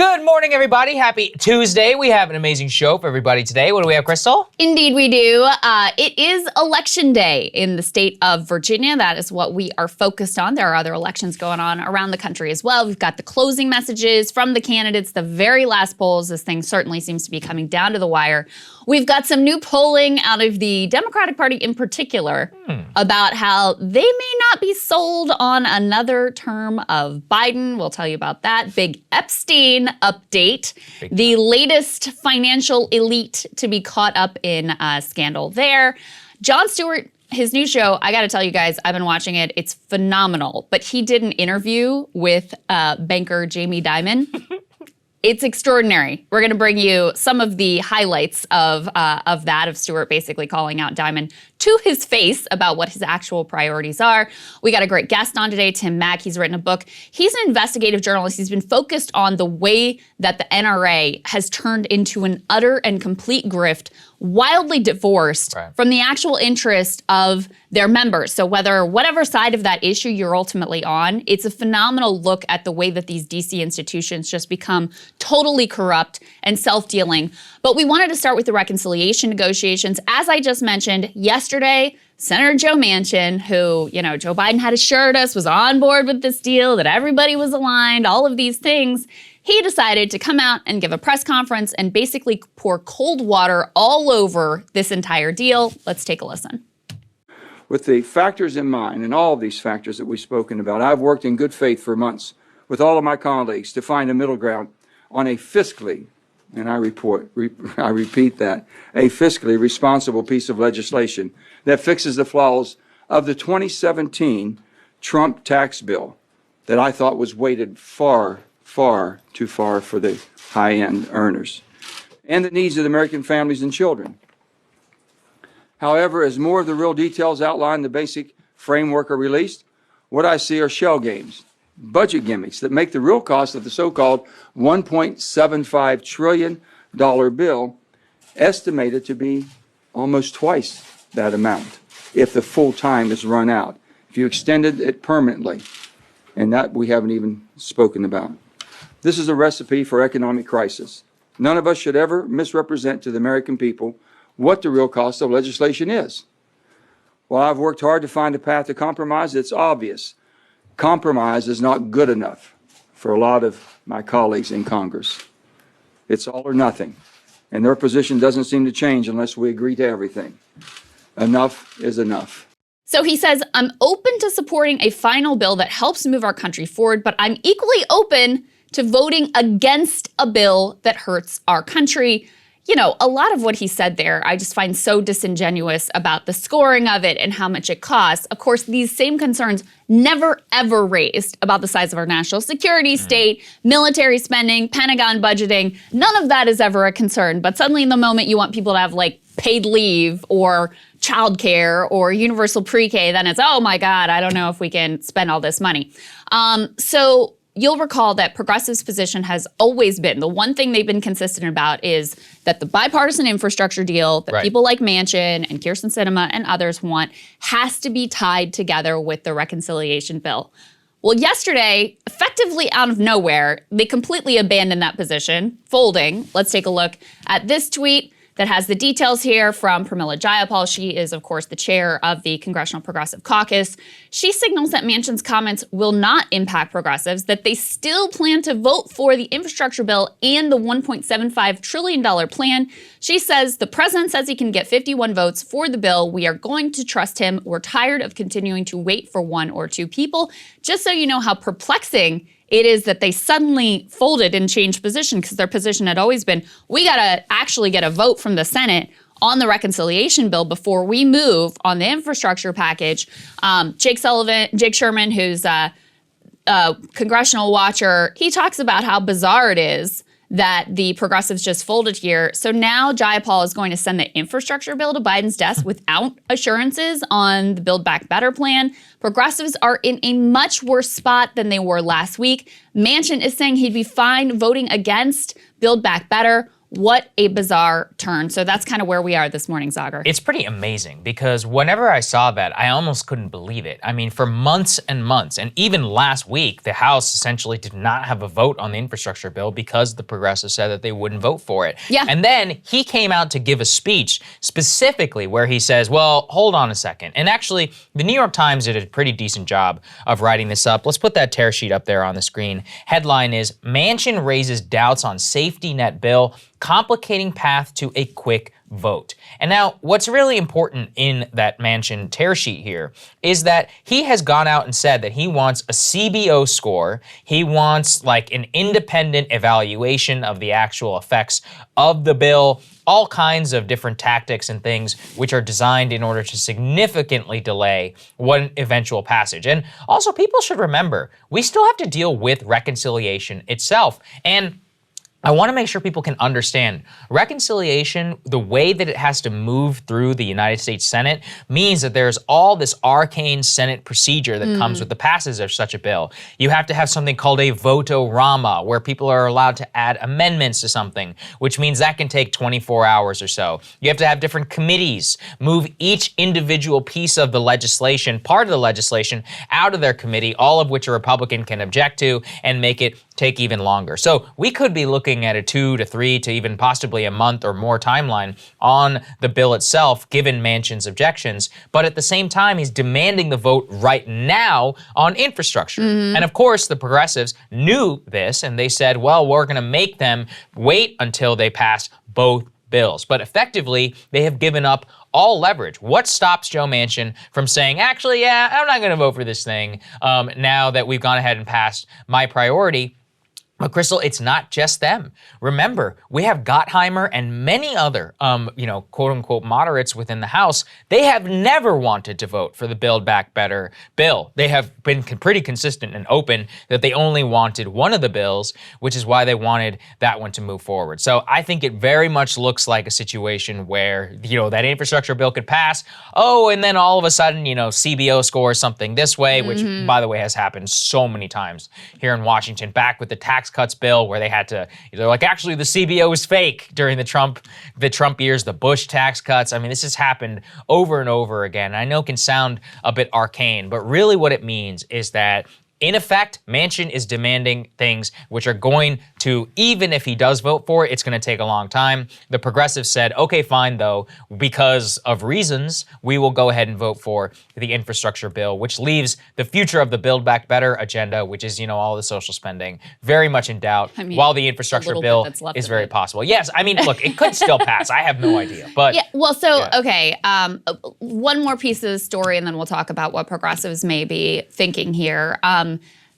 Good morning, everybody. Happy Tuesday. We have an amazing show for everybody today. What do we have, Krystal? Indeed, we do. It is Election Day in the state of Virginia. That is what we are focused on. There are other elections going on around the country as well. We've got the closing messages from the candidates, the very last polls. This thing certainly seems to be coming down to the wire. We've got some new polling out of the Democratic Party in particular about how they may not be sold on another term of Biden. We'll tell you about that. Big Epstein update. The latest financial elite to be caught up in a scandal there. Jon Stewart, his new show, I got to tell you guys, I've been watching it. It's phenomenal. But he did an interview with banker Jamie Dimon. It's extraordinary. We're going to bring you some of the highlights of Stewart basically calling out Dimon to his face about what his actual priorities are. We got a great guest on today, Tim Mack. He's written a book. He's an investigative journalist. He's been focused on the way that the NRA has turned into an utter and complete grift, wildly divorced from the actual interest of their members. So whatever side of that issue you're ultimately on, it's a phenomenal look at the way that these DC institutions just become totally corrupt and self-dealing. But we wanted to start with the reconciliation negotiations. As I just mentioned, yesterday, Senator Joe Manchin, who, Joe Biden had assured us was on board with this deal, that everybody was aligned, all of these things, he decided to come out and give a press conference and basically pour cold water all over this entire deal. Let's take a listen. With the factors in mind, and all of these factors that we've spoken about, I've worked in good faith for months with all of my colleagues to find a middle ground on a fiscally, and I repeat that, a fiscally responsible piece of legislation that fixes the flaws of the 2017 Trump tax bill that I thought was weighted far too far for the high-end earners and the needs of the American families and children. However, as more of the real details outlined in the basic framework are released, what I see are shell games, budget gimmicks that make the real cost of the so-called $1.75 trillion bill estimated to be almost twice that amount if the full time is run out, if you extended it permanently, and that we haven't even spoken about. This is a recipe for economic crisis. None of us should ever misrepresent to the American people what the real cost of legislation is. While I've worked hard to find a path to compromise, it's obvious compromise is not good enough for a lot of my colleagues in Congress. It's all or nothing, and their position doesn't seem to change unless we agree to everything. Enough is enough. So he says, I'm open to supporting a final bill that helps move our country forward, but I'm equally open to voting against a bill that hurts our country. A lot of what he said there, I just find so disingenuous about the scoring of it and how much it costs. Of course, these same concerns never, ever raised about the size of our national security state, military spending, Pentagon budgeting. None of that is ever a concern. But suddenly in the moment you want people to have paid leave or childcare or universal pre-K, then it's, oh my God, I don't know if we can spend all this money. So you'll recall that progressives' position has always been, the one thing they've been consistent about is that the bipartisan infrastructure deal that people like Manchin and Kyrsten Sinema and others want has to be tied together with the reconciliation bill. Well, yesterday, effectively out of nowhere, they completely abandoned that position, folding. Let's take a look at this tweet that has the details here from Pramila Jayapal. She is, of course, the chair of the Congressional Progressive Caucus. She signals that Manchin's comments will not impact progressives, that they still plan to vote for the infrastructure bill and the $1.75 trillion plan. She says, the president says he can get 51 votes for the bill. We are going to trust him. We're tired of continuing to wait for one or two people. Just so you know how perplexing it is that they suddenly folded and changed position, because their position had always been, we got to actually get a vote from the Senate on the reconciliation bill before we move on the infrastructure package. Jake Sherman, who's a congressional watcher, he talks about how bizarre it is that the progressives just folded here. So now Jayapal is going to send the infrastructure bill to Biden's desk without assurances on the Build Back Better plan. Progressives are in a much worse spot than they were last week. Manchin is saying he'd be fine voting against Build Back Better. What a bizarre turn. So that's kind of where we are this morning, Saagar. It's pretty amazing because whenever I saw that, I almost couldn't believe it. I mean, for months and months, and even last week, the House essentially did not have a vote on the infrastructure bill because the progressives said that they wouldn't vote for it. Yeah. And then he came out to give a speech specifically where he says, well, hold on a second. And actually, the New York Times did a pretty decent job of writing this up. Let's put that tear sheet up there on the screen. Headline is, Manchin raises doubts on safety net bill, complicating path to a quick vote. And now, what's really important in that Manchin tear sheet here is that he has gone out and said that he wants a CBO score. He wants like an independent evaluation of the actual effects of the bill, all kinds of different tactics and things which are designed in order to significantly delay one eventual passage. And also, people should remember, we still have to deal with reconciliation itself. And I want to make sure people can understand reconciliation, the way that it has to move through the United States Senate means that there's all this arcane Senate procedure that comes with the passage of such a bill. You have to have something called a voto-rama, where people are allowed to add amendments to something, which means that can take 24 hours or so. You have to have different committees move each individual piece of the legislation, part of the legislation, out of their committee, all of which a Republican can object to and make it take even longer. So we could be looking at a 2 to 3 to even possibly a month or more timeline on the bill itself, given Manchin's objections. But at the same time, he's demanding the vote right now on infrastructure. And of course, the progressives knew this, and they said, well, we're going to make them wait until they pass both bills. But effectively, they have given up all leverage. What stops Joe Manchin from saying, actually, yeah, I'm not going to vote for this thing now that we've gone ahead and passed my priority? But Krystal, it's not just them. Remember, we have Gottheimer and many other, quote unquote moderates within the House. They have never wanted to vote for the Build Back Better bill. They have been pretty consistent and open that they only wanted one of the bills, which is why they wanted that one to move forward. So I think it very much looks like a situation where, that infrastructure bill could pass. Oh, and then all of a sudden, CBO scores something this way, which by the way has happened so many times here in Washington, back with the tax cuts bill where they're like, actually the CBO is fake during the Trump years, the Bush tax cuts. I mean, this has happened over and over again. I know it can sound a bit arcane, but really what it means is that in effect, Manchin is demanding things which are going to, even if he does vote for it, it's going to take a long time. The progressives said, okay, fine, though, because of reasons, we will go ahead and vote for the infrastructure bill, which leaves the future of the Build Back Better agenda, which is, all the social spending, very much in doubt, while the infrastructure bill is very possible. Yes, I mean, look, it could still pass. I have no idea. But yeah, well, okay, one more piece of the story, and then we'll talk about what progressives may be thinking here.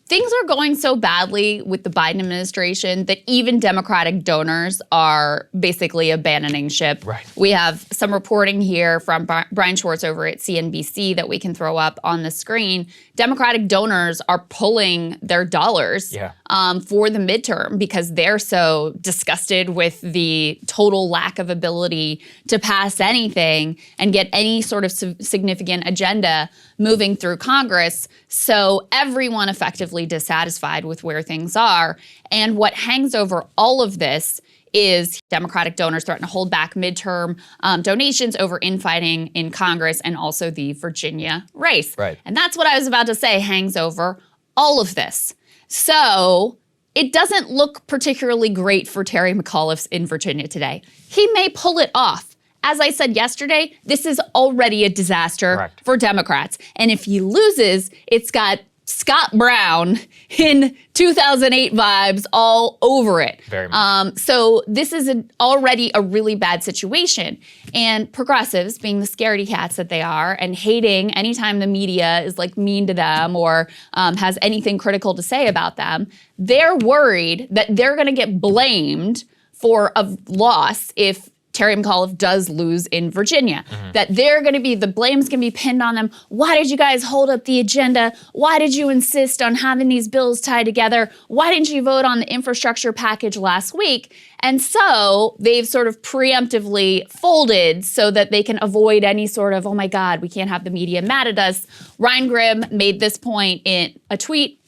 Things are going so badly with the Biden administration that even Democratic donors are basically abandoning ship. Right. We have some reporting here from Brian Schwartz over at CNBC that we can throw up on the screen. Democratic donors are pulling their dollars for the midterm because they're so disgusted with the total lack of ability to pass anything and get any sort of significant agenda moving through Congress. So everyone effectively dissatisfied with where things are. And what hangs over all of this is Democratic donors threaten to hold back midterm donations over infighting in Congress and also the Virginia race. Right. And that's what I was about to say hangs over all of this. So it doesn't look particularly great for Terry McAuliffe in Virginia today. He may pull it off. As I said yesterday, this is already a disaster for Democrats. And if he loses, it's got Scott Brown in 2008 vibes all over it. Very much. So this is already a really bad situation. And progressives, being the scaredy cats that they are and hating anytime the media is like mean to them or has anything critical to say about them, they're worried that they're going to get blamed for a loss if Terry McAuliffe does lose in Virginia, that the blame's gonna be pinned on them. Why did you guys hold up the agenda? Why did you insist on having these bills tied together? Why didn't you vote on the infrastructure package last week? And so they've sort of preemptively folded so that they can avoid any sort of, oh my God, we can't have the media mad at us. Ryan Grimm made this point in a tweet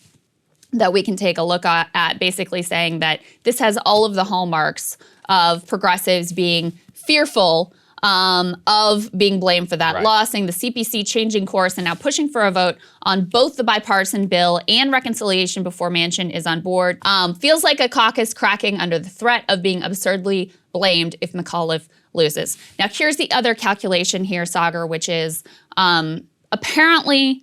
that we can take a look at, basically saying that this has all of the hallmarks of progressives being fearful of being blamed for that loss, saying the CPC changing course and now pushing for a vote on both the bipartisan bill and reconciliation before Manchin is on board. Feels like a caucus cracking under the threat of being absurdly blamed if McAuliffe loses. Now, here's the other calculation here, Saagar, which is apparently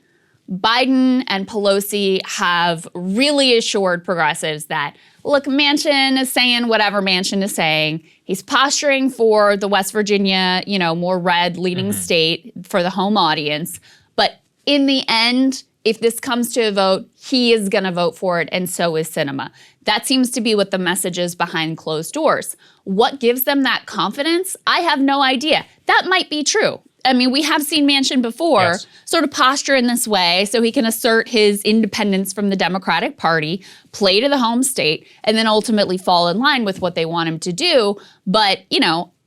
Biden and Pelosi have really assured progressives that, look, Manchin is saying whatever Manchin is saying. He's posturing for the West Virginia, more red leading state for the home audience. But in the end, if this comes to a vote, he is going to vote for it, and so is Sinema. That seems to be what the message is behind closed doors. What gives them that confidence? I have no idea. That might be true. I mean, we have seen Manchin before sort of posture in this way so he can assert his independence from the Democratic Party, play to the home state, and then ultimately fall in line with what they want him to do. But,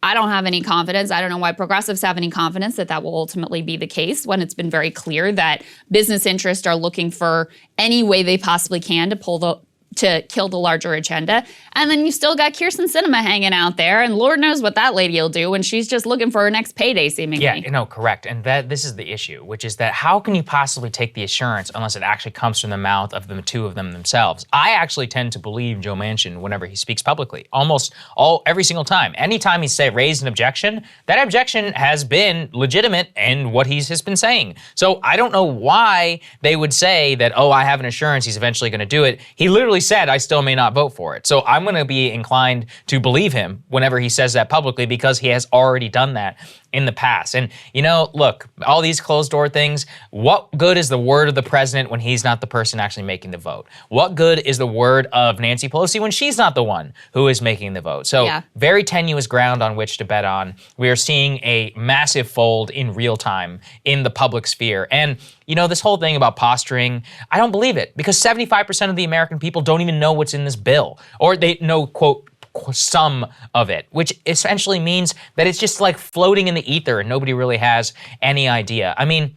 I don't have any confidence. I don't know why progressives have any confidence that that will ultimately be the case when it's been very clear that business interests are looking for any way they possibly can to kill the larger agenda. And then you still got Kyrsten Sinema hanging out there, and Lord knows what that lady will do when she's just looking for her next payday, seemingly. Yeah, correct. And this is the issue, which is that how can you possibly take the assurance unless it actually comes from the mouth of the two of them themselves? I actually tend to believe Joe Manchin whenever he speaks publicly, every single time. Anytime he's raised an objection, that objection has been legitimate in what he has been saying. So I don't know why they would say that, I have an assurance he's eventually going to do it. He literally said, I still may not vote for it. So I'm going to be inclined to believe him whenever he says that publicly because he has already done that in the past. And, look, all these closed door things, what good is the word of the president when he's not the person actually making the vote? What good is the word of Nancy Pelosi when she's not the one who is making the vote? So very tenuous ground on which to bet on. We are seeing a massive fold in real time in the public sphere. And, this whole thing about posturing, I don't believe it because 75% of the American people don't even know what's in this bill, or they know, quote, some of it, which essentially means that it's just like floating in the ether and nobody really has any idea. I mean,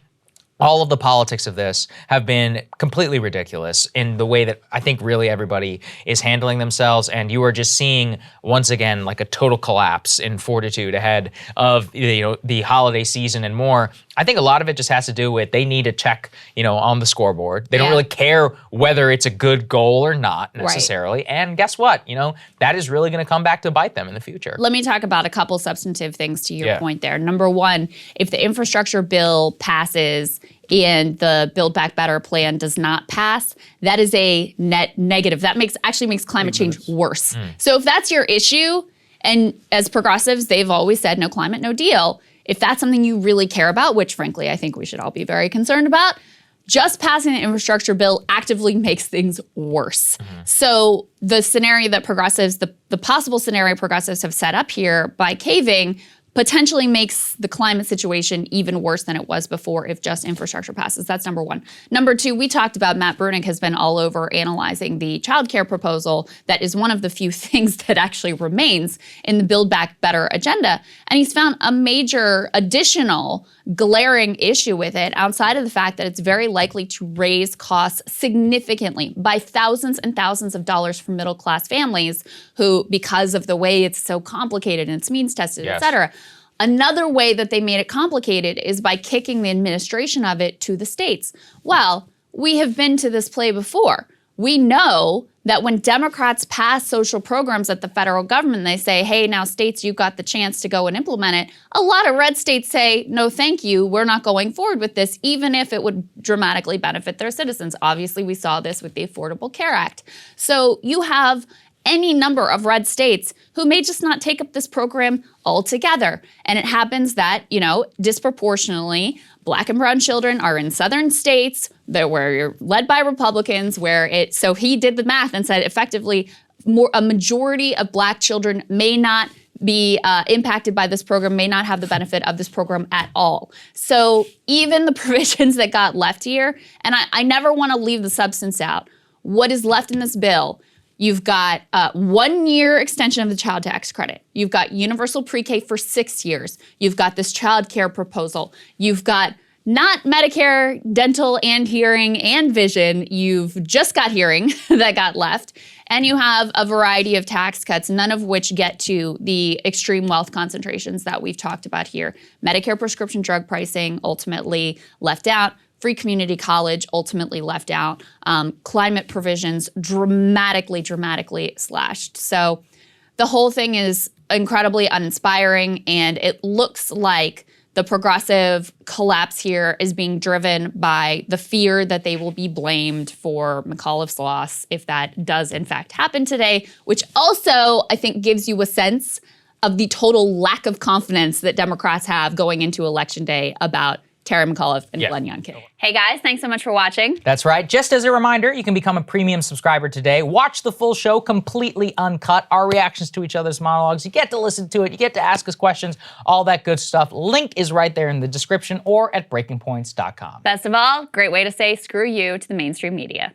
all of the politics of this have been completely ridiculous in the way that I think really everybody is handling themselves. And you are just seeing, once again, like a total collapse in fortitude ahead of, the holiday season and more. I think a lot of it just has to do with they need to check, on the scoreboard. They don't really care whether it's a good goal or not necessarily. And guess what? That is really going to come back to bite them in the future. Let me talk about a couple substantive things to your point there. Number one, if the infrastructure bill passes and the Build Back Better plan does not pass, that is a net negative. That actually makes climate change worse. So if that's your issue, and as progressives, they've always said no climate, no deal. If that's something you really care about, which frankly I think we should all be very concerned about, just passing the infrastructure bill actively makes things worse. So the scenario that progressives, the possible scenario progressives have set up here by caving potentially makes the climate situation even worse than it was before if just infrastructure passes. That's number one. Number two, we talked about Matt Bruenig has been all over analyzing the childcare proposal that is one of the few things that actually remains in the Build Back Better agenda. And he's found a major additional glaring issue with it outside of the fact that it's very likely to raise costs significantly by thousands and thousands of dollars for middle class families who, because of the way it's so complicated and it's means tested, et cetera. Another way that they made it complicated is by kicking the administration of it to the states. Well, we have been to this play before. We know that when Democrats pass social programs at the federal government, they say, hey, now states, you've got the chance to go and implement it. A lot of red states say, no, thank you. We're not going forward with this, even if it would dramatically benefit their citizens. Obviously, we saw this with the Affordable Care Act. So you have any number of red states who may just not take up this program altogether. And it happens that, disproportionately, Black and brown children are in southern states where you're led by Republicans, so he did the math and said effectively a majority of Black children may not be impacted by this program, may not have the benefit of this program at all. So even the provisions that got left here, and I never want to leave the substance out, what is left in this bill? You've got 1 year extension of the child tax credit. You've got universal pre-K for 6 years. You've got this child care proposal. You've got not Medicare, dental and hearing and vision. You've just got hearing that got left. And you have a variety of tax cuts, none of which get to the extreme wealth concentrations that we've talked about here. Medicare prescription drug pricing ultimately left out. Free community college ultimately left out. Climate provisions dramatically slashed. So the whole thing is incredibly uninspiring, and it looks like the progressive collapse here is being driven by the fear that they will be blamed for McAuliffe's loss if that does in fact happen today, which also I think gives you a sense of the total lack of confidence that Democrats have going into Election Day about Terry McAuliffe and Glenn Youngkin. Hey guys, thanks so much for watching. That's right. Just as a reminder, you can become a premium subscriber today. Watch the full show completely uncut, our reactions to each other's monologues. You get to listen to it. You get to ask us questions, all that good stuff. Link is right there in the description or at breakingpoints.com. Best of all, great way to say screw you to the mainstream media.